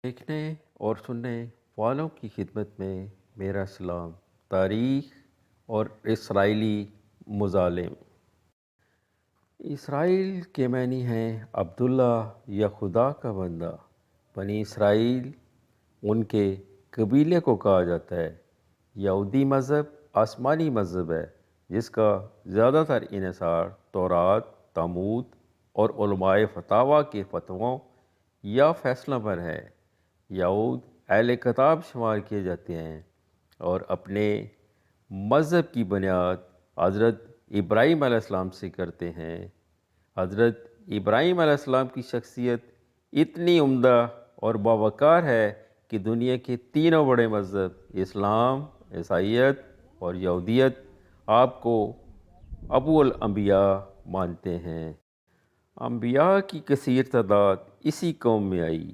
دیکھنے اور سننے والوں کی خدمت میں میرا سلام۔ تاریخ اور اسرائیلی مظالم۔ اسرائیل کے معنی ہیں عبداللہ یا خدا کا بندہ۔ بنی اسرائیل ان کے قبیلے کو کہا جاتا ہے۔ یہودی مذہب آسمانی مذہب ہے جس کا زیادہ تر انحصار تورات، تلمود اور علماء فتاویٰ کے فتووں یا فیصلوں پر ہے۔ یہود اہل کتاب شمار کیے جاتے ہیں اور اپنے مذہب کی بنیاد حضرت ابراہیم علیہ السلام سے کرتے ہیں۔ حضرت ابراہیم علیہ السلام کی شخصیت اتنی عمدہ اور باوقار ہے کہ دنیا کے تینوں بڑے مذہب اسلام، عیسائیت اور یہودیت آپ کو ابو الانبیاء مانتے ہیں۔ انبیاء کی کثیر تعداد اسی قوم میں آئی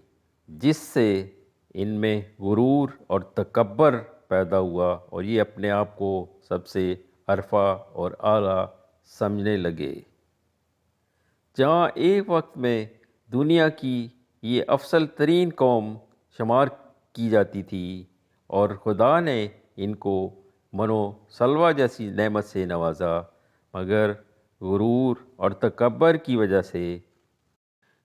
جس سے ان میں غرور اور تکبر پیدا ہوا اور یہ اپنے آپ کو سب سے عرفہ اور اعلیٰ سمجھنے لگے۔ جہاں ایک وقت میں دنیا کی یہ افضل ترین قوم شمار کی جاتی تھی اور خدا نے ان کو منو سلوہ جیسی نعمت سے نوازا، مگر غرور اور تکبر کی وجہ سے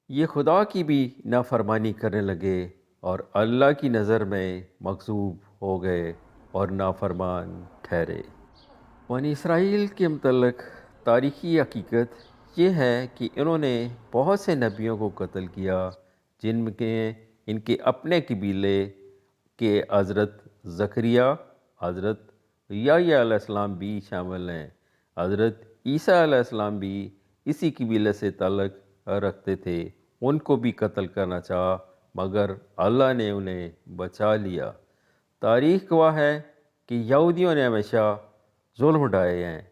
یہ خدا کی بھی نافرمانی کرنے لگے اور اللہ کی نظر میں مغضوب ہو گئے اور نافرمان ٹھہرے۔ بنی اسرائیل کے متعلق تاریخی حقیقت یہ ہے کہ انہوں نے بہت سے نبیوں کو قتل کیا جن میں ان کے اپنے قبیلے کے حضرت زکریا، حضرت یحییٰ علیہ السلام بھی شامل ہیں۔ حضرت عیسیٰ علیہ السلام بھی اسی قبیلے سے تعلق رکھتے تھے۔ ان کو بھی قتل کرنا چاہا مگر اللہ نے انہیں بچا لیا۔ تاریخ گواہ ہے کہ یہودیوں نے ہمیشہ ظلم اٹھائے ہیں،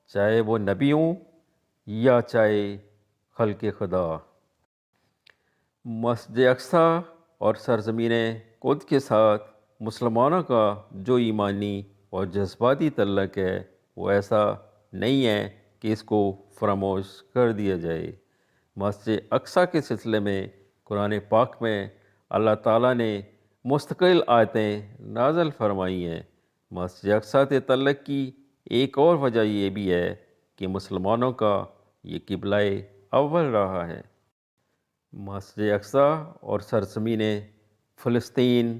چاہے وہ نبی ہوں یا چاہے خلق خدا۔ مسجد اقصیٰ اور سرزمین قدس کے ساتھ مسلمانوں کا جو ایمانی اور جذباتی تعلق ہے وہ ایسا نہیں ہے کہ اس کو فراموش کر دیا جائے۔ مسجد اقصیٰ کے سلسلے میں قرآن پاک میں اللہ تعالیٰ نے مستقل آیتیں نازل فرمائی ہیں۔ مسجد اقصیٰ سے تعلق کی ایک اور وجہ یہ بھی ہے کہ مسلمانوں کا یہ قبلہ اول رہا ہے۔ مسجد اقصیٰ اور سرزمین فلسطین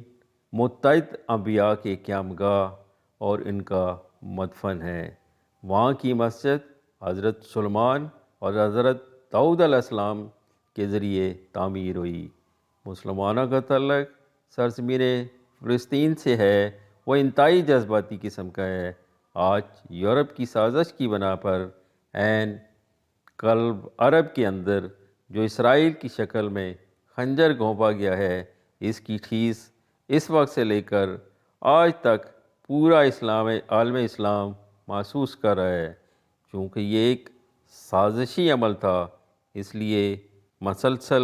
متعدد انبیاء کے قیام گاہ اور ان کا مدفن ہے۔ وہاں کی مسجد حضرت سلیمان اور حضرت داؤد علیہ السلام کے ذریعے تعمیر ہوئی۔ مسلمانوں کا تعلق سرزمین فلسطین سے ہے، وہ انتہائی جذباتی قسم کا ہے۔ آج یورپ کی سازش کی بنا پر عین قلب عرب کے اندر جو اسرائیل کی شکل میں خنجر گھونپا گیا ہے، اس کی ٹھیس اس وقت سے لے کر آج تک پورا عالم اسلام محسوس کر رہا ہے۔ چونکہ یہ ایک سازشی عمل تھا، اس لیے مسلسل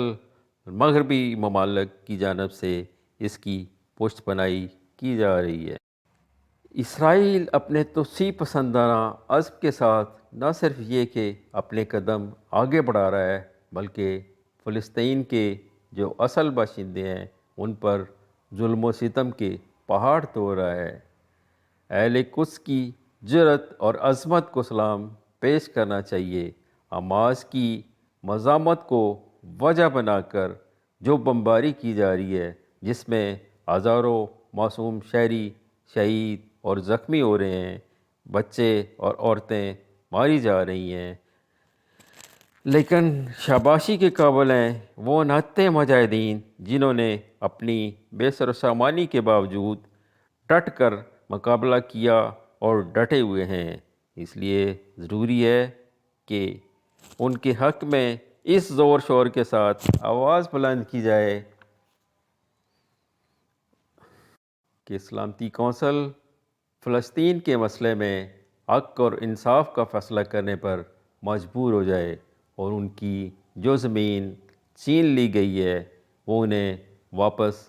مغربی ممالک کی جانب سے اس کی پشت پناہی کی جا رہی ہے۔ اسرائیل اپنے توسیع پسندانہ عزم کے ساتھ نہ صرف یہ کہ اپنے قدم آگے بڑھا رہا ہے بلکہ فلسطین کے جو اصل باشندے ہیں ان پر ظلم و ستم کے پہاڑ توڑ رہا ہے۔ اہل قدس کی جرأت اور عظمت کو سلام پیش کرنا چاہیے۔ حماس کی مزاحمت کو وجہ بنا کر جو بمباری کی جا رہی ہے، جس میں ہزاروں معصوم شہری شہید اور زخمی ہو رہے ہیں، بچے اور عورتیں ماری جا رہی ہیں، لیکن شاباشی کے قابل ہیں وہ نہتے مجاہدین جنہوں نے اپنی بے سر و سامانی کے باوجود ڈٹ کر مقابلہ کیا اور ڈٹے ہوئے ہیں۔ اس لیے ضروری ہے کہ ان کے حق میں اس زور شور کے ساتھ آواز بلند کی جائے کہ سلامتی کونسل فلسطین کے مسئلے میں حق اور انصاف کا فیصلہ کرنے پر مجبور ہو جائے اور ان کی جو زمین چھین لی گئی ہے وہ انہیں واپس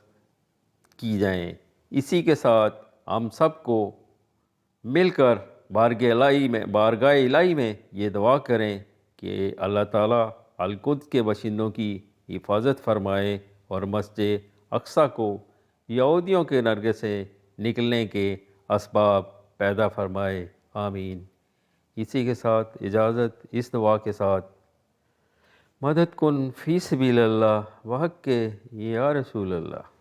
کی جائیں۔ اسی کے ساتھ ہم سب کو مل کر بارگاہ الہی میں یہ دعا کریں کہ اللہ تعالیٰ القدس کے باشندوں کی حفاظت فرمائے اور مسجد اقصیٰ کو یہودیوں کے نرگے سے نکلنے کے اسباب پیدا فرمائے، آمین۔ اسی کے ساتھ اجازت اس دعا کے ساتھ، مدد کن فی سبیل اللہ وحق کے یا رسول اللہ۔